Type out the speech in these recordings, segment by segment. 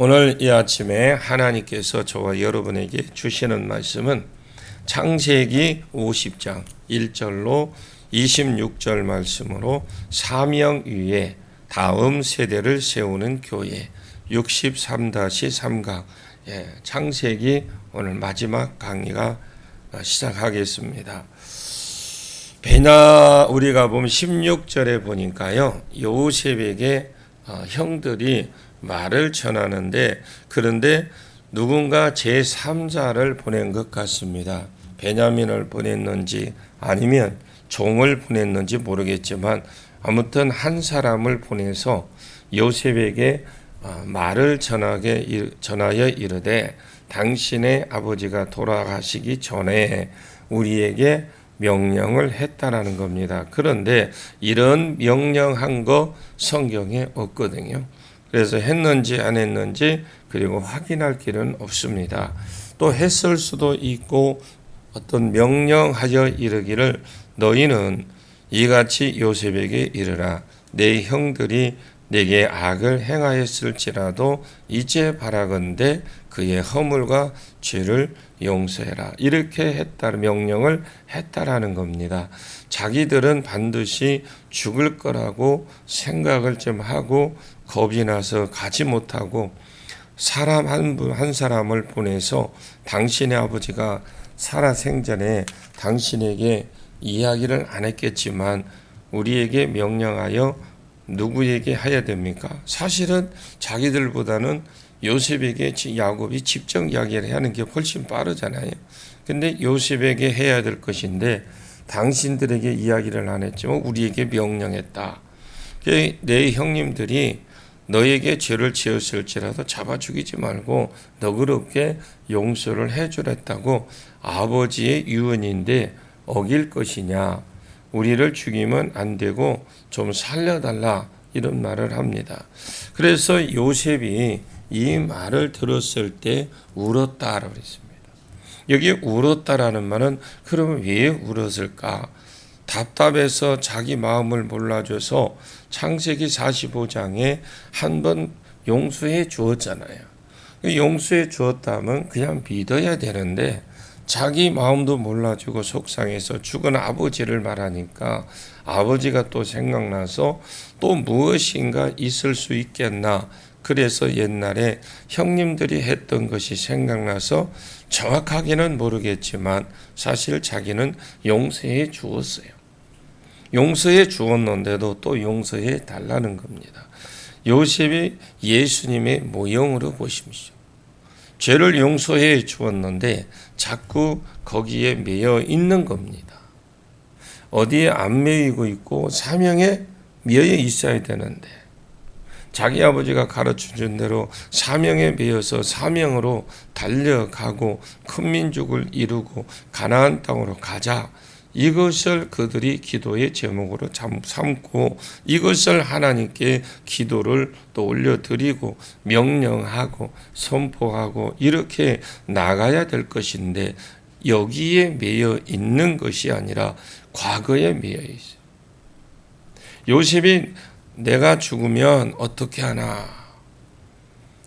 오늘 이 아침에 하나님께서 저와 여러분에게 주시는 말씀은 창세기 50장 1절로 26절 말씀으로 사명 위에 다음 세대를 세우는 교회 63-3강 창세기 오늘 마지막 강의가 시작하겠습니다. 우리가 보면 16절에 보니까요, 요셉에게 형들이 말을 전하는데, 그런데 누군가 제3자를 보낸 것 같습니다. 베냐민을 보냈는지 아니면 종을 보냈는지 모르겠지만 아무튼 한 사람을 보내서 요셉에게 말을 전하여 이르되, 당신의 아버지가 돌아가시기 전에 우리에게 명령을 했다라는 겁니다. 그런데 이런 명령한 거 성경에 없거든요. 그래서 했는지 안 했는지 그리고 확인할 길은 없습니다. 또 했을 수도 있고 어떤 명령하여 이르기를 너희는 이같이 요셉에게 이르라. 내 형들이 내게 악을 행하였을지라도 이제 바라건대 그의 허물과 죄를 용서해라. 이렇게 했다는 명령을 했다라는 겁니다. 자기들은 반드시 죽을 거라고 생각을 좀 하고 겁이 나서 가지 못하고 사람 한 사람을 보내서 당신의 아버지가 살아 생전에 당신에게 이야기를 안 했겠지만 우리에게 명령하여 누구에게 해야 됩니까? 사실은 자기들보다는 요셉에게 야곱이 직접 이야기를 하는 게 훨씬 빠르잖아요. 근데 요셉에게 해야 될 것인데 당신들에게 이야기를 안 했지만 우리에게 명령했다. 내 형님들이 너에게 죄를 지었을지라도 잡아 죽이지 말고 너그럽게 용서를 해주랬다고 아버지의 유언인데 어길 것이냐? 우리를 죽이면 안 되고 좀 살려달라 이런 말을 합니다. 그래서 요셉이 이 말을 들었을 때 울었다라고 했습니다. 여기 울었다라는 말은 그러면 왜 울었을까? 답답해서 자기 마음을 몰라줘서 창세기 45장에 한 번 용서해 주었잖아요. 용서해 주었다면 그냥 믿어야 되는데 자기 마음도 몰라주고 속상해서 죽은 아버지를 말하니까 아버지가 또 생각나서 또 무엇인가 있을 수 있겠나. 그래서 옛날에 형님들이 했던 것이 생각나서 정확하게는 모르겠지만 사실 자기는 용서해 주었어요. 용서해 주었는데도 또 용서해 달라는 겁니다. 요셉이 예수님의 모형으로 보십시오. 죄를 용서해 주었는데 자꾸 거기에 매여 있는 겁니다. 어디에 안 매이고 있고 사명에 매여 있어야 되는데 자기 아버지가 가르쳐준 대로 사명에 매여서 사명으로 달려가고 큰 민족을 이루고 가나안 땅으로 가자. 이것을 그들이 기도의 제목으로 삼고 이것을 하나님께 기도를 또 올려드리고 명령하고 선포하고 이렇게 나가야 될 것인데 여기에 매여 있는 것이 아니라 과거에 매여 있어요. 요셉이 내가 죽으면 어떻게 하나?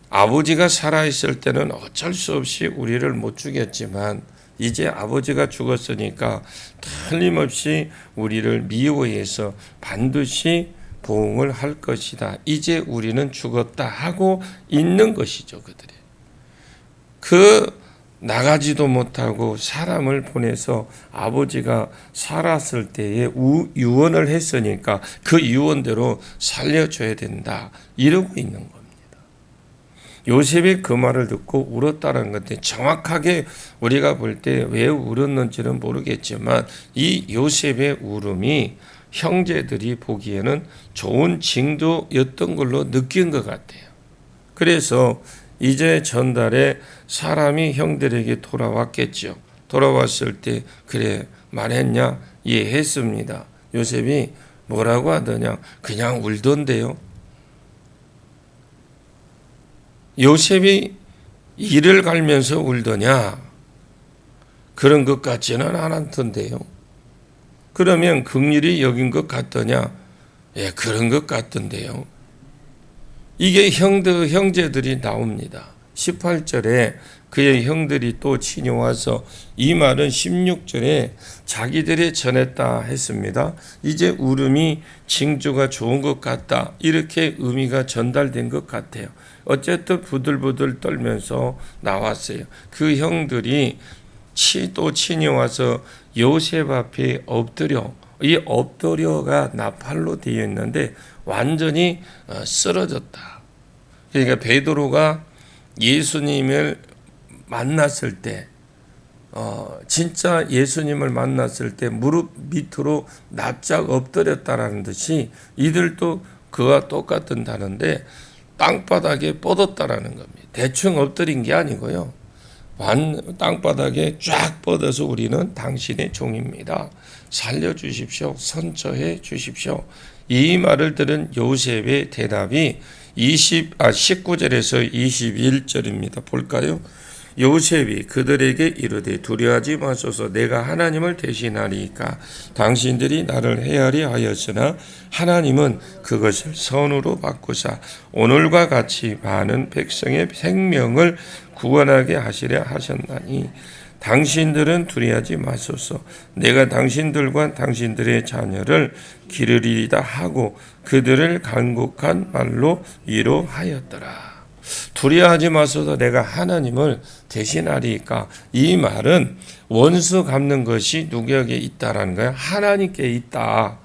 아버지가 살아있을 때는 어쩔 수 없이 우리를 못 죽였지만 이제 아버지가 죽었으니까 틀림없이 우리를 미워해서 반드시 보응을 할 것이다. 이제 우리는 죽었다 하고 있는 것이죠, 그들이. 나가지도 못하고 사람을 보내서 아버지가 살았을 때에 유언을 했으니까 그 유언대로 살려줘야 된다. 이러고 있는 겁니다. 요셉이 그 말을 듣고 울었다는 건데 정확하게 우리가 볼 때 왜 울었는지는 모르겠지만 이 요셉의 울음이 형제들이 보기에는 좋은 징조였던 걸로 느낀 것 같아요. 그래서 이제 전달에 사람이 형들에게 돌아왔겠죠. 돌아왔을 때 그래 말했냐? 예, 했습니다. 요셉이 뭐라고 하더냐? 그냥 울던데요. 요셉이 이를 갈면서 울더냐? 그런 것 같지는 않았던데요. 그러면 긍휼히 여긴 것 같더냐? 예, 그런 것 같던데요. 이게 형제들이 나옵니다. 18절에 그의 형들이 또 치녀와서, 이 말은 16절에 자기들이 전했다 했습니다. 이제 울음이 징조가 좋은 것 같다, 이렇게 의미가 전달된 것 같아요. 어쨌든 부들부들 떨면서 나왔어요. 그 형들이 또 치녀와서 요셉 앞에 엎드려, 이 엎드려가 나팔로 되어 있는데 완전히 쓰러졌다. 그러니까 베드로가 예수님을 만났을 때, 진짜 예수님을 만났을 때 무릎 밑으로 납작 엎드렸다라는 듯이 이들도 그와 똑같은다는데 땅바닥에 뻗었다라는 겁니다. 대충 엎드린 게 아니고요. 땅바닥에 쫙 뻗어서 우리는 당신의 종입니다. 살려주십시오. 선처해 주십시오. 이 말을 들은 요셉의 대답이 19절에서 21절입니다. 볼까요? 요셉이 그들에게 이르되 두려워하지 마소서, 내가 하나님을 대신하리이까. 당신들이 나를 헤아리 하였으나 하나님은 그것을 선으로 바꾸사 오늘과 같이 많은 백성의 생명을 구원하게 하시려 하셨나니 당신들은 두려워하지 마소서, 내가 당신들과 당신들의 자녀를 기르리이다 하고 그들을 간곡한 말로 위로하였더라. 두려워하지 마소서, 내가 하나님을 대신하리이까. 이 말은 원수 갚는 것이 누구에게 있다라는 거예요? 하나님께 있다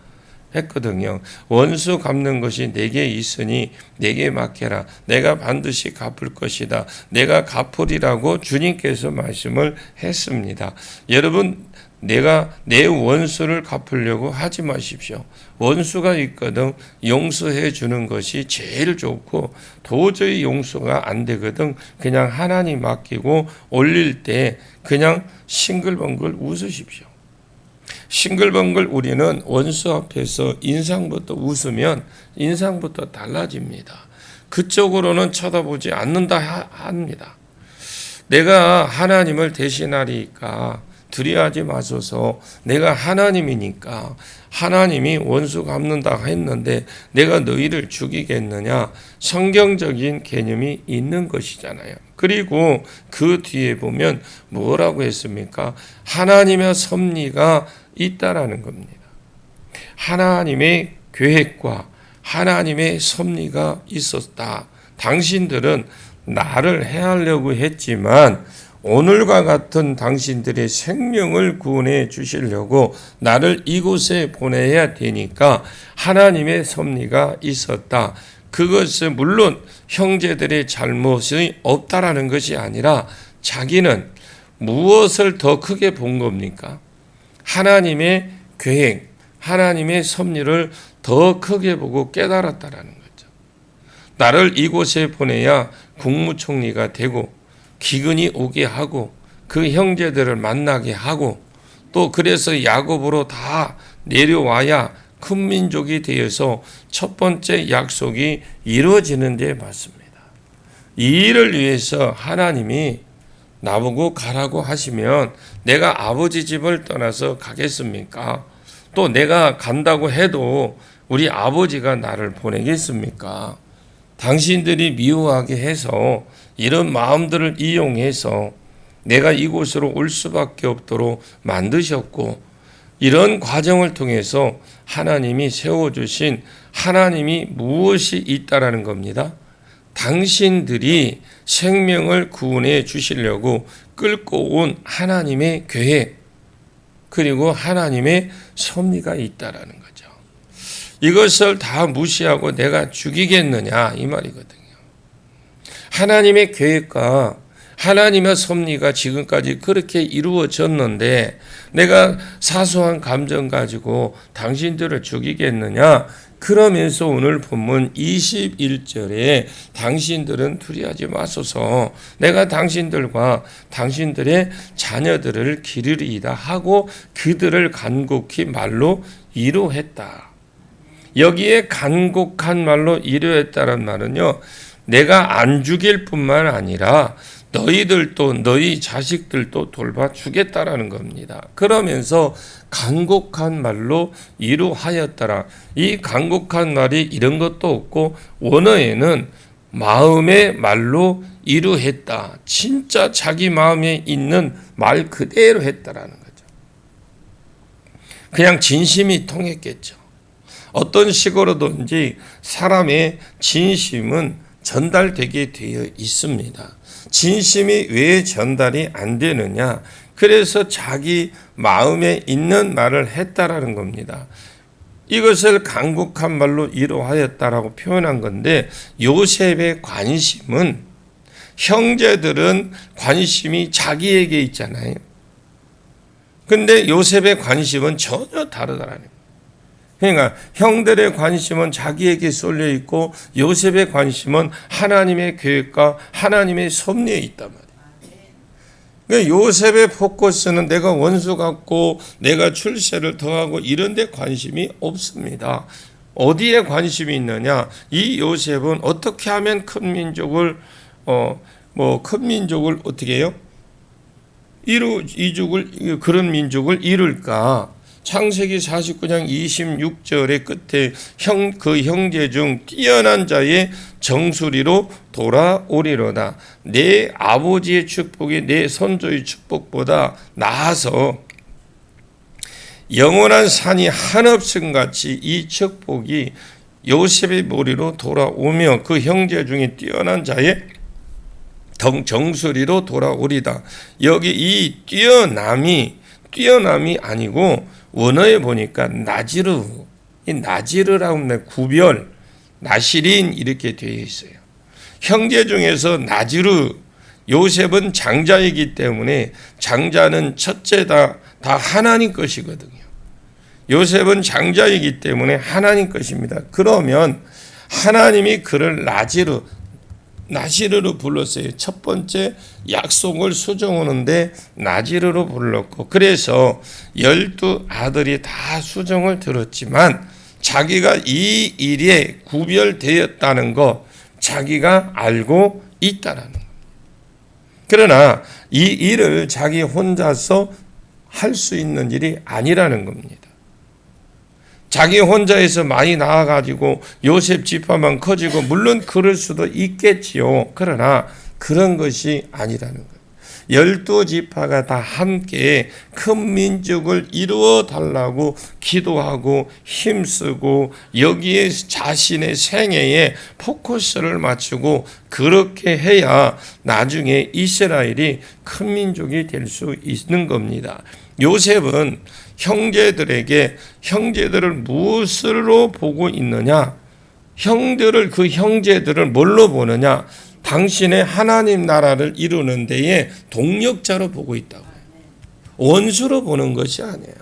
했거든요. 원수 갚는 것이 내게 있으니 내게 맡겨라. 내가 반드시 갚을 것이다. 내가 갚으리라고 주님께서 말씀을 했습니다. 여러분, 내가 내 원수를 갚으려고 하지 마십시오. 원수가 있거든 용서해 주는 것이 제일 좋고, 도저히 용서가 안 되거든 그냥 하나님 맡기고 올릴 때 그냥 싱글벙글 웃으십시오. 싱글벙글 우리는 원수 앞에서 인상부터 웃으면 인상부터 달라집니다. 그쪽으로는 쳐다보지 않는다 합니다. 내가 하나님을 대신하리까 두려워하지 마소서, 내가 하나님이니까 하나님이 원수 갚는다 했는데 내가 너희를 죽이겠느냐, 성경적인 개념이 있는 것이잖아요. 그리고 그 뒤에 보면 뭐라고 했습니까? 하나님의 섭리가 있다라는 겁니다. 하나님의 계획과 하나님의 섭리가 있었다. 당신들은 나를 해하려고 했지만 오늘과 같은 당신들의 생명을 구원해 주시려고 나를 이곳에 보내야 되니까 하나님의 섭리가 있었다. 그것은 물론 형제들의 잘못이 없다라는 것이 아니라 자기는 무엇을 더 크게 본 겁니까? 하나님의 계획, 하나님의 섭리를 더 크게 보고 깨달았다라는 거죠. 나를 이곳에 보내야 국무총리가 되고 기근이 오게 하고 그 형제들을 만나게 하고 또 그래서 야곱으로 다 내려와야 큰 민족이 되어서 첫 번째 약속이 이루어지는 데 맞습니다. 이 일을 위해서 하나님이 나보고 가라고 하시면 내가 아버지 집을 떠나서 가겠습니까? 또 내가 간다고 해도 우리 아버지가 나를 보내겠습니까? 당신들이 미워하게 해서 이런 마음들을 이용해서 내가 이곳으로 올 수밖에 없도록 만드셨고, 이런 과정을 통해서 하나님이 세워주신 하나님이 무엇이 있다라는 겁니다. 당신들이 생명을 구원해 주시려고 끌고 온 하나님의 계획, 그리고 하나님의 섭리가 있다라는 거죠. 이것을 다 무시하고 내가 죽이겠느냐 이 말이거든요. 하나님의 계획과 하나님의 섭리가 지금까지 그렇게 이루어졌는데 내가 사소한 감정 가지고 당신들을 죽이겠느냐? 그러면서 오늘 본문 21절에 당신들은 두려워하지 마소서, 내가 당신들과 당신들의 자녀들을 기르리이다 하고 그들을 간곡히 말로 위로했다. 여기에 간곡한 말로 위로했다는 말은요, 내가 안 죽일 뿐만 아니라 너희들도 너희 자식들도 돌봐주겠다라는 겁니다. 그러면서 간곡한 말로 이루하였더라. 이 간곡한 말이 이런 것도 없고 원어에는 마음의 말로 이루했다. 진짜 자기 마음에 있는 말 그대로 했다라는 거죠. 그냥 진심이 통했겠죠. 어떤 식으로든지 사람의 진심은 전달되게 되어 있습니다. 진심이 왜 전달이 안 되느냐? 그래서 자기 마음에 있는 말을 했다라는 겁니다. 이것을 간곡한 말로 이루하였다라고 표현한 건데, 요셉의 관심은, 형제들은 관심이 자기에게 있잖아요. 근데 요셉의 관심은 전혀 다르다라는 거예요. 그러니까 형들의 관심은 자기에게 쏠려 있고 요셉의 관심은 하나님의 계획과 하나님의 섭리에 있단 말이에요. 그러니까 요셉의 포커스는 내가 원수 같고 내가 출세를 더하고 이런 데 관심이 없습니다. 어디에 관심이 있느냐? 이 요셉은 어떻게 하면 큰 민족을 어떻게 해요? 그런 민족을 이룰까? 창세기 49장 26절의 끝에 그 형제 중 뛰어난 자의 정수리로 돌아오리로다. 내 아버지의 축복이 내 선조의 축복보다 나아서 영원한 산이 한없음 같이 이 축복이 요셉의 머리로 돌아오며 그 형제 중에 뛰어난 자의 정수리로 돌아오리다. 여기 이 뛰어남이 아니고 원어에 보니까 나지르, 이 나지르라고 하면 구별, 나시린 이렇게 되어 있어요. 형제 중에서 나지르, 요셉은 장자이기 때문에 장자는 첫째다 다 하나님 것이거든요. 요셉은 장자이기 때문에 하나님 것입니다. 그러면 하나님이 그를 나지르로 불렀어요. 첫 번째 약속을 수정하는데 나지르로 불렀고, 그래서 12아들이 다 수정을 들었지만 자기가 이 일에 구별되었다는 거 자기가 알고 있다라는 거. 그러나 이 일을 자기 혼자서 할 수 있는 일이 아니라는 겁니다. 자기 혼자에서 많이 나아가지고 요셉 지파만 커지고 물론 그럴 수도 있겠지요. 그러나 그런 것이 아니라는 거예요. 12지파가 다 함께 큰 민족을 이루어 달라고 기도하고 힘쓰고 여기에 자신의 생애에 포커스를 맞추고 그렇게 해야 나중에 이스라엘이 큰 민족이 될 수 있는 겁니다. 요셉은 형제들을 무엇으로 보고 있느냐? 그 형제들을 뭘로 보느냐? 당신의 하나님 나라를 이루는 데에 동력자로 보고 있다고. 원수로 보는 것이 아니에요.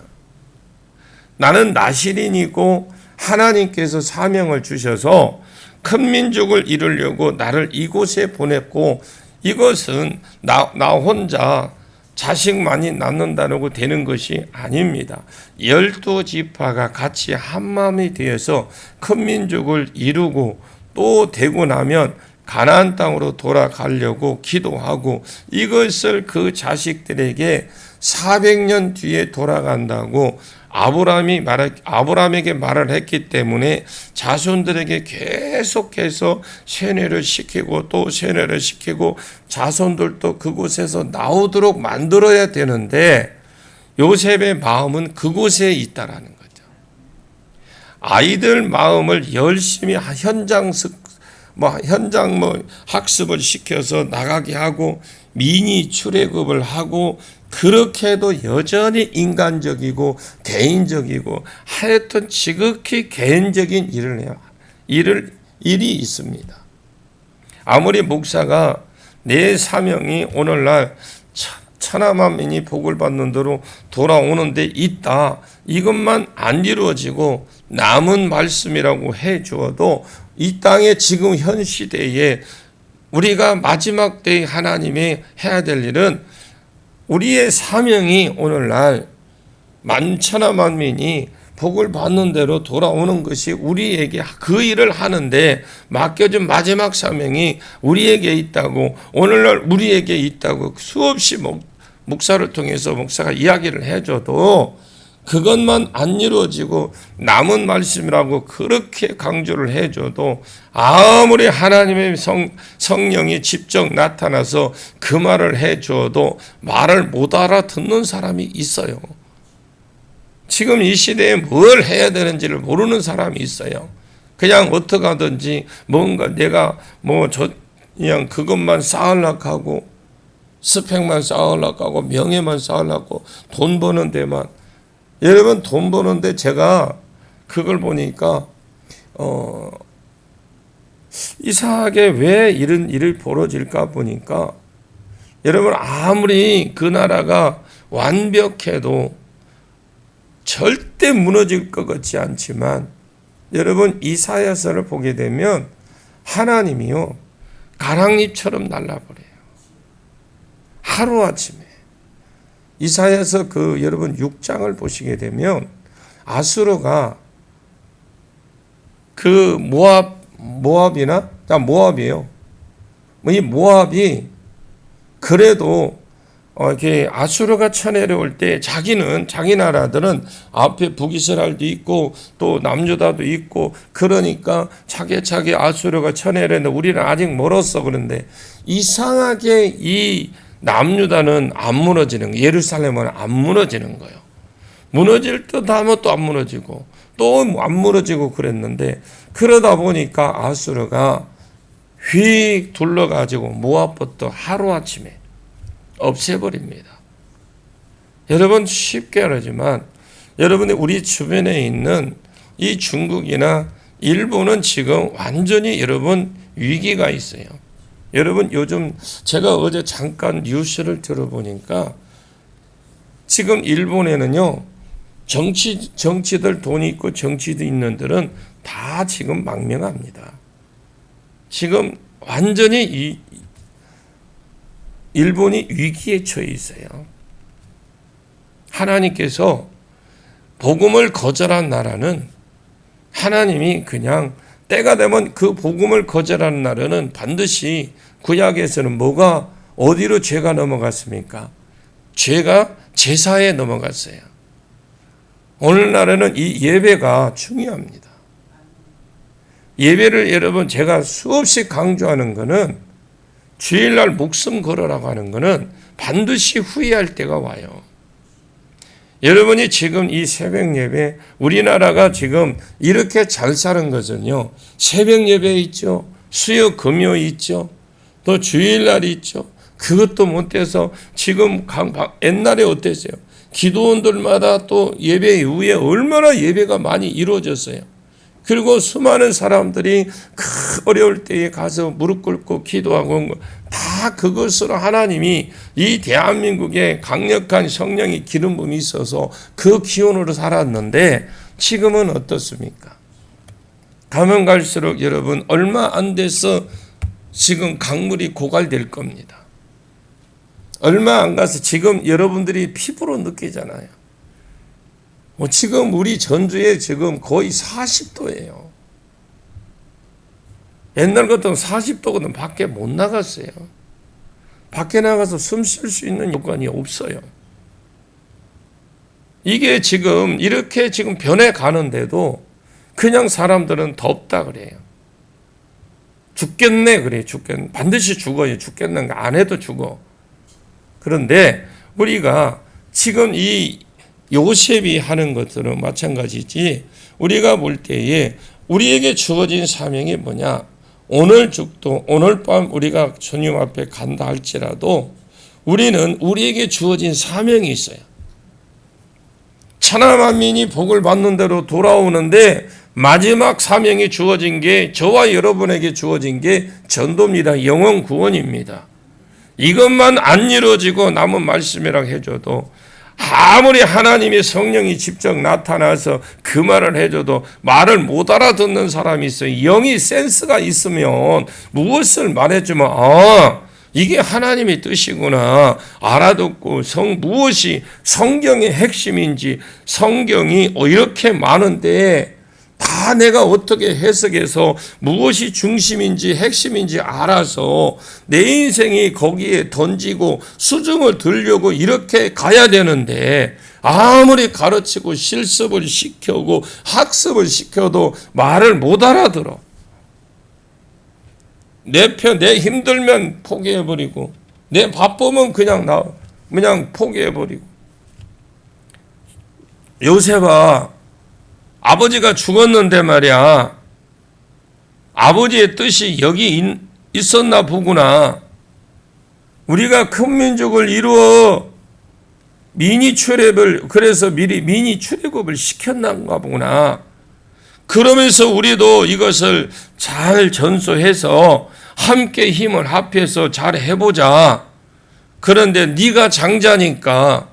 나는 나시린이고 하나님께서 사명을 주셔서 큰 민족을 이루려고 나를 이곳에 보냈고, 이것은 나 혼자 자식 많이 낳는다고 되는 것이 아닙니다. 12지파가 같이 한마음이 되어서 큰 민족을 이루고 또 되고 나면 가나안 땅으로 돌아가려고 기도하고, 이것을 그 자식들에게 400년 뒤에 돌아간다고 아브라함에게 말을 했기 때문에 자손들에게 계속해서 세뇌를 시키고 또 세뇌를 시키고 자손들도 그곳에서 나오도록 만들어야 되는데, 요셉의 마음은 그곳에 있다라는 거죠. 아이들 마음을 열심히 현장 학습을 시켜서 나가게 하고 미니 출애굽을 하고, 그렇게 해도 여전히 인간적이고 개인적이고 하여튼 지극히 개인적인 일을 해요. 일이 있습니다. 아무리 목사가 내 사명이 오늘날 천하만민이 복을 받는 대로 돌아오는 데 있다, 이것만 안 이루어지고 남은 말씀이라고 해 주어도 이 땅에 지금 현 시대에 우리가 마지막 때에 하나님이 해야 될 일은, 우리의 사명이 오늘날 천하만민이 복을 받는 대로 돌아오는 것이 우리에게 그 일을 하는데 맡겨진 마지막 사명이 우리에게 있다고, 오늘날 우리에게 있다고 수없이 목사를 통해서 목사가 이야기를 해줘도 그것만 안 이루어지고 남은 말씀이라고 그렇게 강조를 해줘도 아무리 하나님의 성령이 직접 나타나서 그 말을 해줘도 말을 못 알아듣는 사람이 있어요. 지금 이 시대에 뭘 해야 되는지를 모르는 사람이 있어요. 그냥 어떻게 하든지 뭔가 내가 그냥 그것만 쌓으려고 하고 스펙만 쌓으려고 하고 명예만 쌓으려고 돈 버는 데만. 여러분, 돈 버는데 제가 그걸 보니까 이상하게 왜 이런 일이 벌어질까 보니까, 여러분, 아무리 그 나라가 완벽해도 절대 무너질 것 같지 않지만, 여러분, 이사야서를 보게 되면 하나님이요 가랑잎처럼 날라버려요. 하루아침에. 이사야서 여러분 6장을 보시게 되면 아수르가 모압이에요. 이 모압이 그래도 이렇게 아수르가 쳐내려올 때 자기 나라들은 앞에 북이스라엘도 있고 또 남유다도 있고 그러니까 차게 아수르가 쳐내려는데 우리는 아직 멀었어. 그런데 이상하게 이 남유다는 안 무너지는 거예요. 예루살렘은 안 무너지는 거예요. 무너질 듯 하면 또 안 무너지고 또 안 무너지고 그랬는데, 그러다 보니까 아수르가 휙 둘러가지고 모압부터 하루아침에 없애버립니다. 여러분, 쉽게 하지만 여러분이 우리 주변에 있는 이 중국이나 일본은 지금 완전히 여러분 위기가 있어요. 여러분, 요즘 제가 어제 잠깐 뉴스를 들어보니까 지금 일본에는요 정치들 돈이 있고 정치도 있는들은 다 지금 망명합니다. 지금 완전히 일본이 위기에 처해 있어요. 하나님께서 복음을 거절한 나라는 하나님이 그냥 때가 되면 그 복음을 거절하는 나라는 반드시 구약에서는 어디로 죄가 넘어갔습니까? 죄가 제사에 넘어갔어요. 오늘날에는 이 예배가 중요합니다. 예배를 여러분 제가 수없이 강조하는 것은 주일날 목숨 걸으라고 하는 것은 반드시 후회할 때가 와요. 여러분이 지금 이 새벽 예배, 우리나라가 지금 이렇게 잘 사는 것은요, 새벽 예배 있죠, 수요 금요 있죠, 또 주일날 있죠. 그것도 못해서 지금 옛날에 어땠어요? 기도원들마다 또 예배 이후에 얼마나 예배가 많이 이루어졌어요. 그리고 수많은 사람들이 그 어려울 때에 가서 무릎 꿇고 기도하고 다 그것으로 하나님이 이 대한민국에 강력한 성령의 기름 부음이 있어서 그 기운으로 살았는데, 지금은 어떻습니까? 가면 갈수록 여러분 얼마 안 돼서 지금 강물이 고갈될 겁니다. 얼마 안 가서 지금 여러분들이 피부로 느끼잖아요. 지금 우리 전주에 지금 거의 40도예요. 옛날 같으면 40도거든 밖에 못 나갔어요. 밖에 나가서 숨 쉴 수 있는 여건이 없어요. 이게 지금 이렇게 지금 변해 가는데도 그냥 사람들은 덥다 그래요. 죽겠네 그래. 죽겠네. 반드시 죽어요. 죽겠는 거 안 해도 죽어. 그런데 우리가 지금 이 요셉이 하는 것들은 마찬가지지, 우리가 볼 때에 우리에게 주어진 사명이 뭐냐? 오늘 죽도 오늘 밤 우리가 주님 앞에 간다 할지라도 우리는 우리에게 주어진 사명이 있어요. 천하 만민이 복을 받는 대로 돌아오는데 마지막 사명이 주어진 게, 저와 여러분에게 주어진 게 전도입니다. 영혼 구원입니다. 이것만 안 이루어지고 남은 말씀이라고 해줘도, 아무리 하나님의 성령이 직접 나타나서 그 말을 해줘도 말을 못 알아듣는 사람이 있어요. 영이 센스가 있으면 무엇을 말해주면 이게 하나님의 뜻이구나 알아듣고 무엇이 성경의 핵심인지, 성경이 이렇게 많은데 다 내가 어떻게 해석해서 무엇이 중심인지 핵심인지 알아서 내 인생이 거기에 던지고 수중을 들려고 이렇게 가야 되는데, 아무리 가르치고 실습을 시켜고 학습을 시켜도 말을 못 알아들어. 내 힘들면 포기해버리고, 내 바쁘면 그냥 포기해버리고. 요셉아, 아버지가 죽었는데 말이야, 아버지의 뜻이 여기 있었나 보구나. 우리가 큰 민족을 이루어 그래서 미리 미니 출애굽을 시켰나 보구나. 그러면서 우리도 이것을 잘 전수해서 함께 힘을 합해서 잘 해보자. 그런데 네가 장자니까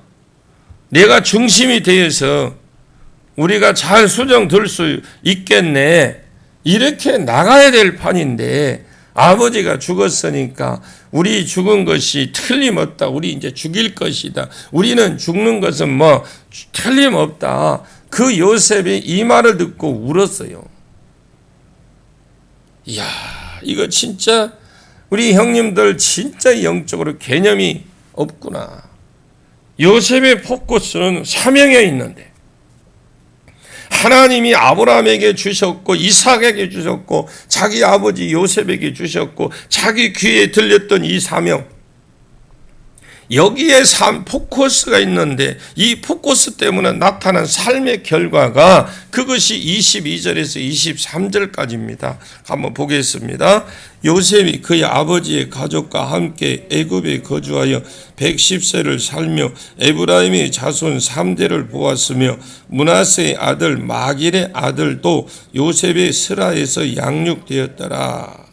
내가 중심이 되어서 우리가 잘 수정 들 수 있겠네. 이렇게 나가야 될 판인데, 아버지가 죽었으니까 우리 죽은 것이 틀림없다. 우리 이제 죽일 것이다. 우리는 죽는 것은 뭐 틀림없다. 그 요셉이 이 말을 듣고 울었어요. 이야, 이거 진짜 우리 형님들 진짜 영적으로 개념이 없구나. 요셉의 포커스는 사명에 있는데, 하나님이 아브라함에게 주셨고 이삭에게 주셨고 자기 아버지 요셉에게 주셨고 자기 귀에 들렸던 이 사명, 여기에 포커스가 있는데 이 포커스 때문에 나타난 삶의 결과가 그것이 22절에서 23절까지입니다. 한번 보겠습니다. 요셉이 그의 아버지의 가족과 함께 애굽에 거주하여 110세를 살며 에브라임의 자손 3대를 보았으며 므낫세의 아들 마길의 아들도 요셉의 스라에서 양육되었더라.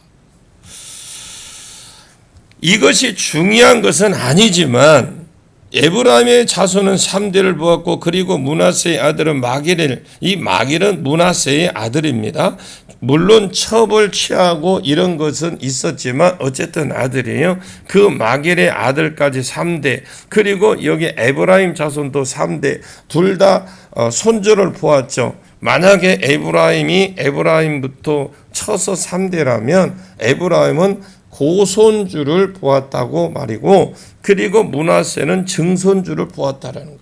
이것이 중요한 것은 아니지만 에브라임의 자손은 3대를 보았고, 그리고 므낫세의 아들은 마길을, 이 마길은 므낫세의 아들입니다. 물론 첩을 취하고 이런 것은 있었지만 어쨌든 아들이에요. 그 마길의 아들까지 3대, 그리고 여기 에브라임 자손도 3대, 둘 다 손주를 보았죠. 만약에 에브라임부터 쳐서 3대라면 에브라임은 고손주를 보았다고 말이고, 그리고 므낫세는 증손주를 보았다라는 거예요.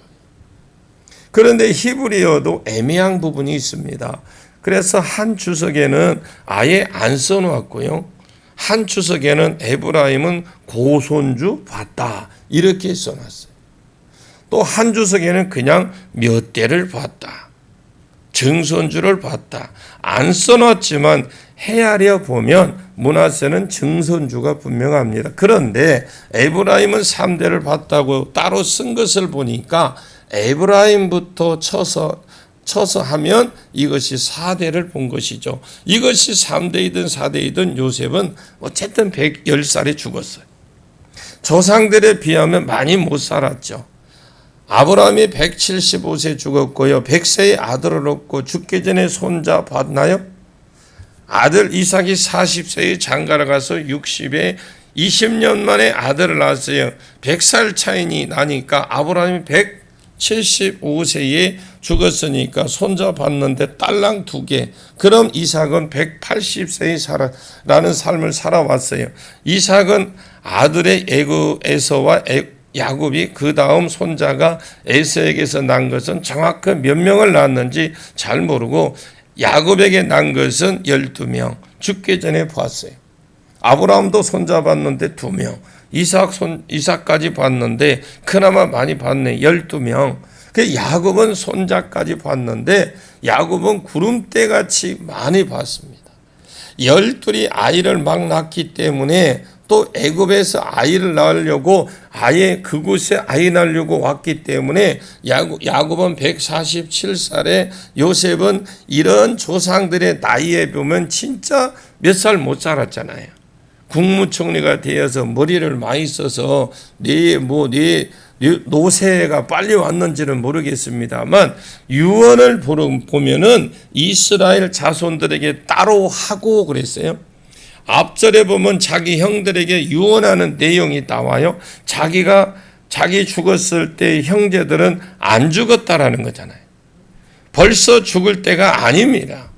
그런데 히브리어도 애매한 부분이 있습니다. 그래서 한 주석에는 아예 안 써놓았고요, 한 주석에는 에브라임은 고손주 봤다 이렇게 써놨어요. 또 한 주석에는 그냥 몇 대를 봤다, 증손주를 봤다, 안 써놨지만 헤아려 보면 므낫세는 증손주가 분명합니다. 그런데 에브라임은 3대를 봤다고 따로 쓴 것을 보니까 에브라임부터 쳐서 하면 이것이 4대를 본 것이죠. 이것이 3대이든 4대이든 요셉은 어쨌든 110살에 죽었어요. 조상들에 비하면 많이 못 살았죠. 아브라함이 175세 죽었고요, 100세의 아들을 얻고 죽기 전에 손자 봤나요? 아들 이삭이 40세에 장가를 가서 60에 20년 만에 아들을 낳았어요. 100살 차이니 나니까 아브라함이 175세에 죽었으니까 손자 봤는데 딸랑 2개. 그럼 이삭은 180세에 라는 삶을 살아왔어요. 이삭은 아들의 에서와 야곱이 그 다음 손자가 에서에게서 난 것은 정확히 몇 명을 낳았는지 잘 모르고, 야곱에게 난 것은 12명, 죽기 전에 봤어요. 아브라함도 손자 봤는데 2명, 이삭까지 봤는데 그나마 많이 봤네, 12명. 그 야곱은 손자까지 봤는데 야곱은 구름대같이 많이 봤습니다. 12이 아이를 막 낳기 때문에 또 애굽에서 아이를 낳으려고 아예 그곳에 아이 낳으려고 왔기 때문에 야곱은 147살에 요셉은 이런 조상들의 나이에 보면 진짜 몇 살 못 살았잖아요. 국무총리가 되어서 머리를 많이 써서 노새가 빨리 왔는지는 모르겠습니다만 유언을 보면은 이스라엘 자손들에게 따로 하고 그랬어요. 앞절에 보면 자기 형들에게 유언하는 내용이 나와요. 자기 죽었을 때 형제들은 안 죽었다라는 거잖아요. 벌써 죽을 때가 아닙니다.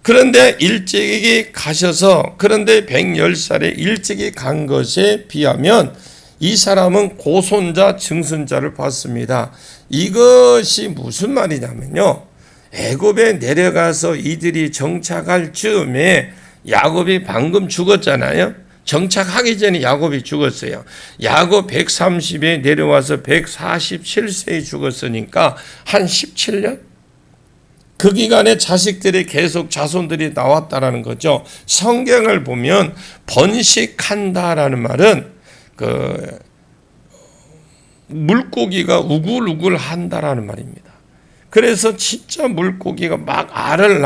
그런데 일찍이 가셔서, 그런데 110살에 일찍이 간 것에 비하면 이 사람은 고손자 증손자를 받습니다. 이것이 무슨 말이냐면요, 애굽에 내려가서 이들이 정착할 즈음에 야곱이 방금 죽었잖아요. 정착하기 전에 야곱이 죽었어요. 야곱 130에 내려와서 147세에 죽었으니까 한 17년? 그 기간에 자식들이 계속 자손들이 나왔다라는 거죠. 성경을 보면 번식한다라는 말은 그 물고기가 우글우글 한다라는 말입니다. 그래서 진짜 물고기가 막 알을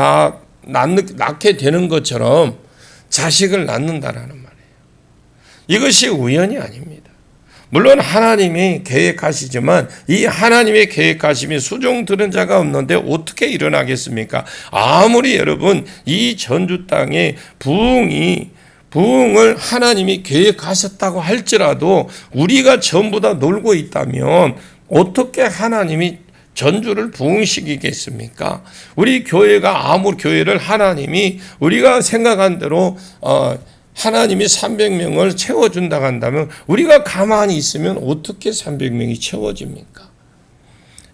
낳게 되는 것처럼 자식을 낳는다라는 말이에요. 이것이 우연이 아닙니다. 물론 하나님이 계획하시지만 이 하나님의 계획하심이 수종 들은 자가 없는데 어떻게 일어나겠습니까? 아무리 여러분 이 전주 땅에 부흥을 하나님이 계획하셨다고 할지라도 우리가 전부 다 놀고 있다면 어떻게 하나님이 전주를 부흥시키겠습니까? 우리 교회가 아무 교회를 하나님이 우리가 생각한 대로 하나님이 300명을 채워준다고 한다면 우리가 가만히 있으면 어떻게 300명이 채워집니까?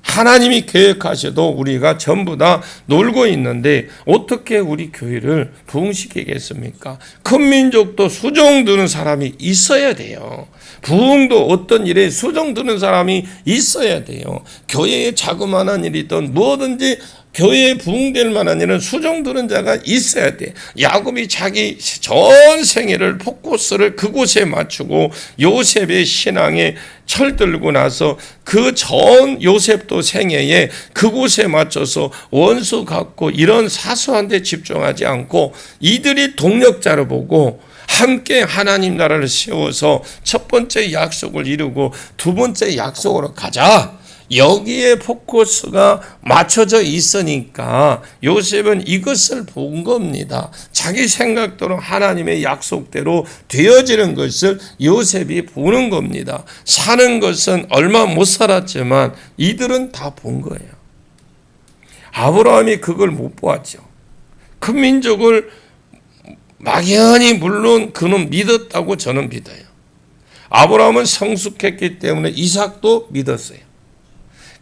하나님이 계획하셔도 우리가 전부 다 놀고 있는데 어떻게 우리 교회를 부흥시키겠습니까? 큰 민족도 수종 드는 사람이 있어야 돼요. 부흥도 어떤 일에 수종 드는 사람이 있어야 돼요. 교회에 자그마한 일이든 뭐든지 교회에 부흥될 만한 일은 수종 들은 자가 있어야 돼. 야곱이 자기 전 생애를 포커스를 그곳에 맞추고 요셉의 신앙에 철들고 나서 그 전 요셉도 생애에 그곳에 맞춰서 원수 갖고 이런 사소한 데 집중하지 않고 이들이 동력자로 보고 함께 하나님 나라를 세워서 첫 번째 약속을 이루고 두 번째 약속으로 가자. 여기에 포커스가 맞춰져 있으니까 요셉은 이것을 본 겁니다. 자기 생각대로 하나님의 약속대로 되어지는 것을 요셉이 보는 겁니다. 사는 것은 얼마 못 살았지만 이들은 다 본 거예요. 아브라함이 그걸 못 보았죠. 큰 민족을 막연히 물론 그는 믿었다고 저는 믿어요. 아브라함은 성숙했기 때문에 이삭도 믿었어요.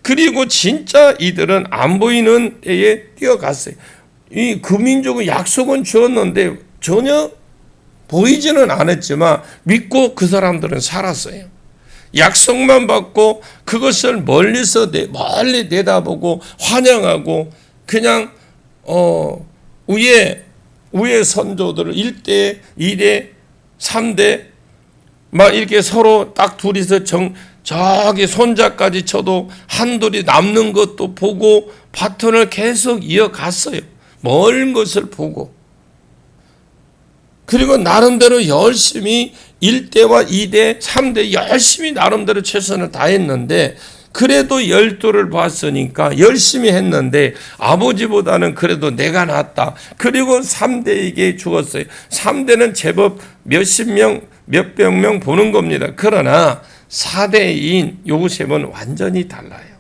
그리고 진짜 이들은 안 보이는 때에 뛰어갔어요. 그 민족은 약속은 주었는데 전혀 보이지는 않았지만 믿고 그 사람들은 살았어요. 약속만 받고 그것을 멀리 내다보고 환영하고 그냥 위에 선조들을 1대, 2대, 3대 막 이렇게 서로 딱 둘이서 저기 손자까지 쳐도 한둘이 남는 것도 보고 바톤을 계속 이어갔어요. 먼 것을 보고. 그리고 나름대로 열심히 1대와 2대, 3대 열심히 나름대로 최선을 다했는데 그래도 12를 봤으니까 열심히 했는데 아버지보다는 그래도 내가 낫다. 그리고 3대에게 죽었어요. 3대는 제법 몇백 명 보는 겁니다. 그러나 4대인 요셉은 완전히 달라요.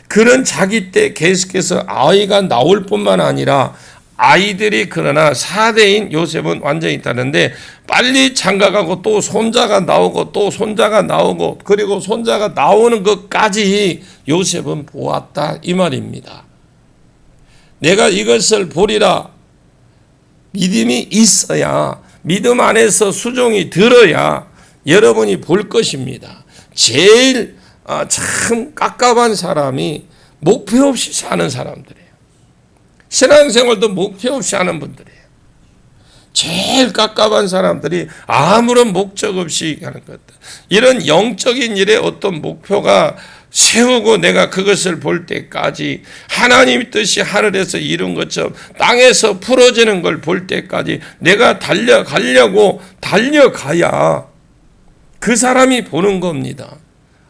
그는 자기 때 계속해서 아이가 나올 뿐만 아니라 아이들이 그러나 4대인 요셉은 완전히 다른데 빨리 장가가고 또 손자가 나오고 또 손자가 나오고 그리고 손자가 나오는 것까지 요셉은 보았다 이 말입니다. 내가 이것을 보리라 믿음이 있어야 믿음 안에서 수종이 들어야 여러분이 볼 것입니다. 제일 참 깝깝한 사람이 목표 없이 사는 사람들이에요. 신앙생활도 목표 없이 하는 분들이에요. 제일 깝깝한 사람들이 아무런 목적 없이 하는 것들. 이런 영적인 일에 어떤 목표가 세우고 내가 그것을 볼 때까지 하나님의 뜻이 하늘에서 이룬 것처럼 땅에서 풀어지는 걸 볼 때까지 내가 달려가야 그 사람이 보는 겁니다.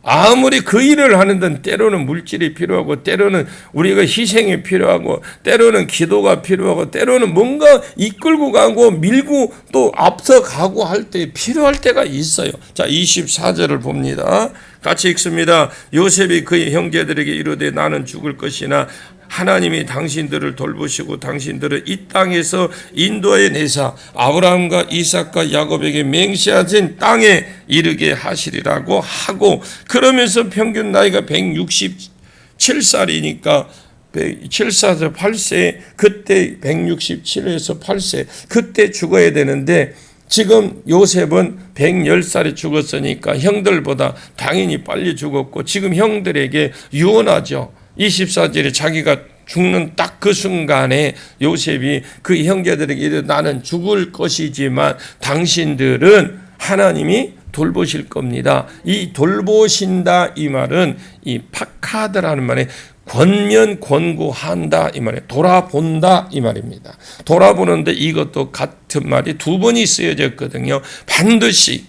아무리 그 일을 하는 데는 때로는 물질이 필요하고, 때로는 우리가 희생이 필요하고, 때로는 기도가 필요하고, 때로는 뭔가 이끌고 가고 밀고 또 앞서가고 할 때 필요할 때가 있어요. 자, 24절을 봅니다. 같이 읽습니다. 요셉이 그의 형제들에게 이르되 나는 죽을 것이나 하나님이 당신들을 돌보시고 당신들을 이 땅에서 인도해 내사 아브라함과 이삭과 야곱에게 맹세하신 땅에 이르게 하시리라고 하고, 그러면서 평균 나이가 167살이니까 7사에서 8세, 그때 167에서 8세, 그때 죽어야 되는데 지금 요셉은 110살에 죽었으니까 형들보다 당연히 빨리 죽었고, 지금 형들에게 유언하죠. 24절에 자기가 죽는 딱 그 순간에 요셉이 그 형제들에게 이르되 나는 죽을 것이지만 당신들은 하나님이 돌보실 겁니다. 이 돌보신다 이 말은 이 파카드라는 말에 권면 권고한다 이 말이에요. 돌아본다 이 말입니다. 돌아보는데 이것도 같은 말이 두 번이 쓰여졌거든요. 반드시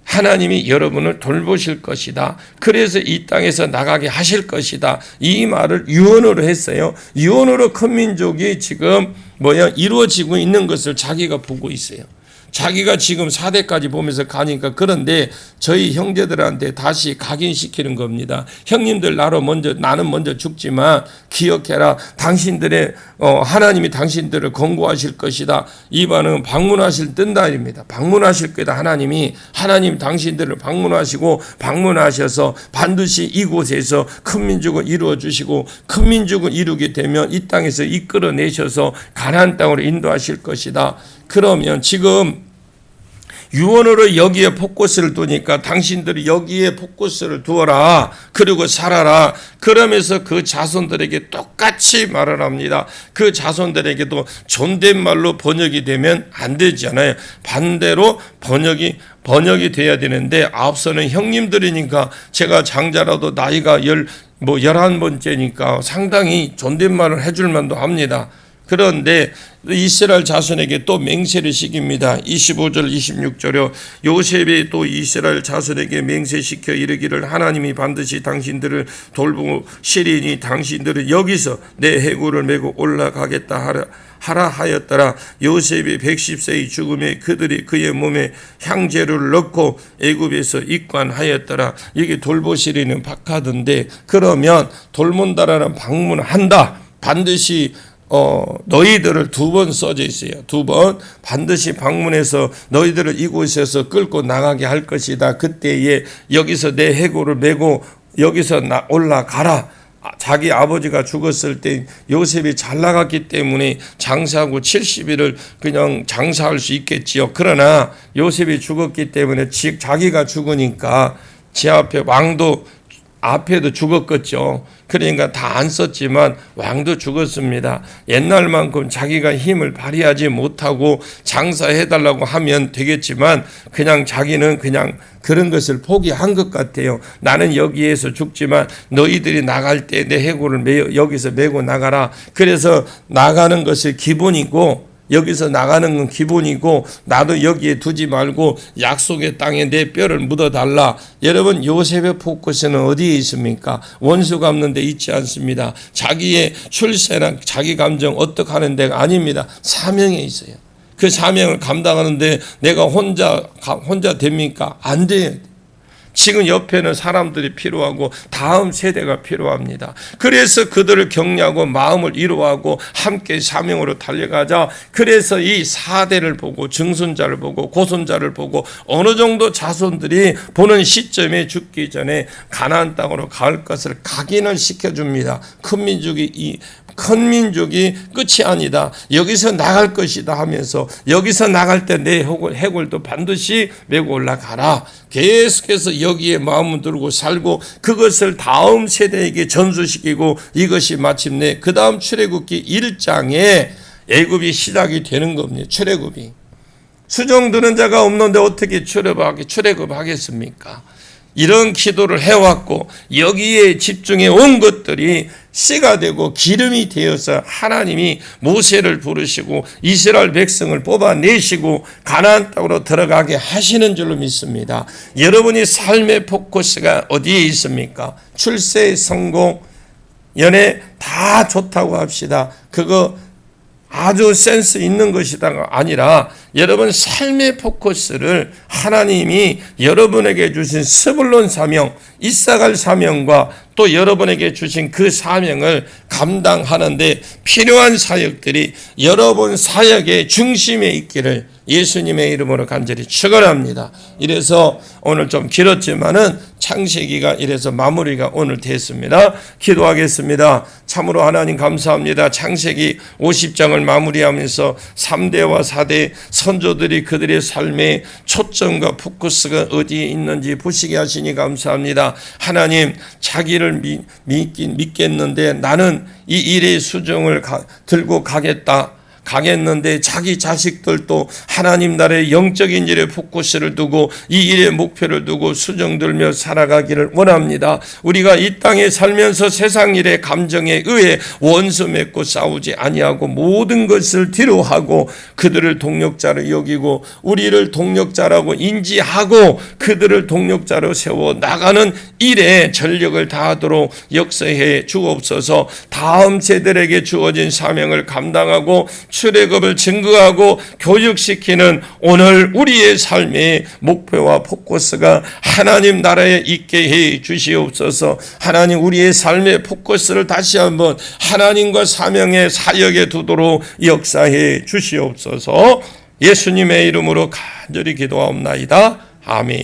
하나님이 여러분을 돌보실 것이다. 그래서 이 땅에서 나가게 하실 것이다. 이 말을 유언으로 했어요. 유언으로 큰 민족이 지금 이루어지고 있는 것을 자기가 보고 있어요. 자기가 지금 4대까지 보면서 가니까, 그런데 저희 형제들한테 다시 각인시키는 겁니다. 형님들 나는 먼저 죽지만 기억해라. 당신들의 하나님이 당신들을 권고하실 것이다. 이반은 방문하실 뜬다입니다. 방문하실 거다. 하나님 당신들을 방문하시고 방문하셔서 반드시 이곳에서 큰 민족을 이루어 주시고, 큰 민족을 이루게 되면 이 땅에서 이끌어내셔서 가나안 땅으로 인도하실 것이다. 그러면 지금 유언으로 여기에 포커스를 두니까 당신들이 여기에 포커스를 두어라. 그리고 살아라. 그러면서 그 자손들에게 똑같이 말을 합니다. 그 자손들에게도 존댓말로 번역이 되면 안 되잖아요. 반대로 번역이 돼야 되는데, 앞서는 형님들이니까 제가 장자라도 나이가 11번째니까 상당히 존댓말을 해줄 만도 합니다. 그런데 이스라엘 자손에게 또 맹세를 시킵니다. 25절 26절에 요셉이 또 이스라엘 자손에게 맹세시켜 이르기를 하나님이 반드시 당신들을 돌보시리니 당신들은 여기서 내 해골을 메고 올라가겠다 하라 하였더라. 요셉이 110세의 죽음에 그들이 그의 몸에 향재를 넣고 애굽에서 입관하였더라. 이게 돌보시리는 박하던데, 그러면 돌본다라는 방문한다. 반드시 너희들을 2번 써져 있어요. 2번 반드시 방문해서 너희들을 이곳에서 끌고 나가게 할 것이다. 그때에 여기서 내 해골을 메고 여기서 올라가라. 자기 아버지가 죽었을 때 요셉이 잘 나갔기 때문에 장사하고 70일을 그냥 장사할 수 있겠지요. 그러나 요셉이 죽었기 때문에 자기가 죽으니까 제 앞에 왕도 앞에도 죽었겠죠. 그러니까 다 안 썼지만 왕도 죽었습니다. 옛날만큼 자기가 힘을 발휘하지 못하고 장사해달라고 하면 되겠지만 그냥 자기는 그냥 그런 것을 포기한 것 같아요. 나는 여기에서 죽지만 너희들이 나갈 때 내 해골을 여기서 메고 나가라. 그래서 나가는 것이 기본이고, 여기서 나가는 건 기본이고, 나도 여기에 두지 말고 약속의 땅에 내 뼈를 묻어달라. 여러분, 요셉의 포커스는 어디에 있습니까? 원수 갚는 데 있지 않습니다. 자기의 출세나 자기 감정 어떻게 하는 데가 아닙니다. 사명에 있어요. 그 사명을 감당하는데 내가 혼자 됩니까? 안 돼요. 지금 옆에는 사람들이 필요하고 다음 세대가 필요합니다. 그래서 그들을 격려하고 마음을 위로하고 함께 사명으로 달려가자. 그래서 이 4대를 보고 증손자를 보고 고손자를 보고 어느 정도 자손들이 보는 시점에 죽기 전에 가나안 땅으로 갈 것을 각인을 시켜줍니다. 큰 민족이 끝이 아니다. 여기서 나갈 것이다 하면서 여기서 나갈 때 내 해골도 반드시 메고 올라가라. 계속해서 여기에 마음을 두고 살고 그것을 다음 세대에게 전수시키고, 이것이 마침내 그 다음 출애굽기 1장에 애굽이 시작이 되는 겁니다. 출애굽이. 수종 드는 자가 없는데 어떻게 출애굽하겠습니까? 이런 기도를 해왔고 여기에 집중해 온 것들이 씨가 되고 기름이 되어서 하나님이 모세를 부르시고 이스라엘 백성을 뽑아내시고 가나안 땅으로 들어가게 하시는 줄로 믿습니다. 여러분이 삶의 포커스가 어디에 있습니까? 출세, 성공, 연애 다 좋다고 합시다. 그거 아주 센스 있는 것이다가 아니라 여러분 삶의 포커스를 하나님이 여러분에게 주신 스불론 사명, 이사갈 사명과 또 여러분에게 주신 그 사명을 감당하는데 필요한 사역들이 여러분 사역의 중심에 있기를 예수님의 이름으로 간절히 축원합니다. 이래서 오늘 좀 길었지만은 창세기가 이래서 마무리가 오늘 됐습니다. 기도하겠습니다. 참으로 하나님 감사합니다. 창세기 50장을 마무리하면서 3대와 4대 선조들이 그들의 삶의 초점과 포커스가 어디에 있는지 보시게 하시니 감사합니다. 하나님 자기를 믿겠는데 나는 이 일의 수종을 들고 가겠는데 자기 자식들도 하나님 나라의 영적인 일에 포커스를 두고 이 일의 목표를 두고 수정 들며 살아가기를 원합니다. 우리가 이 땅에 살면서 세상 일에 감정에 의해 원수 맺고 싸우지 아니하고 모든 것을 뒤로하고 그들을 동력자로 여기고 우리를 동력자라고 인지하고 그들을 동력자로 세워 나가는 일에 전력을 다하도록 역사해 주옵소서. 다음 세대에게 주어진 사명을 감당하고 출애굽을 증거하고 교육시키는 오늘 우리의 삶의 목표와 포커스가 하나님 나라에 있게 해 주시옵소서. 하나님 우리의 삶의 포커스를 다시 한번 하나님과 사명의 사역에 두도록 역사해 주시옵소서. 예수님의 이름으로 간절히 기도하옵나이다. 아멘.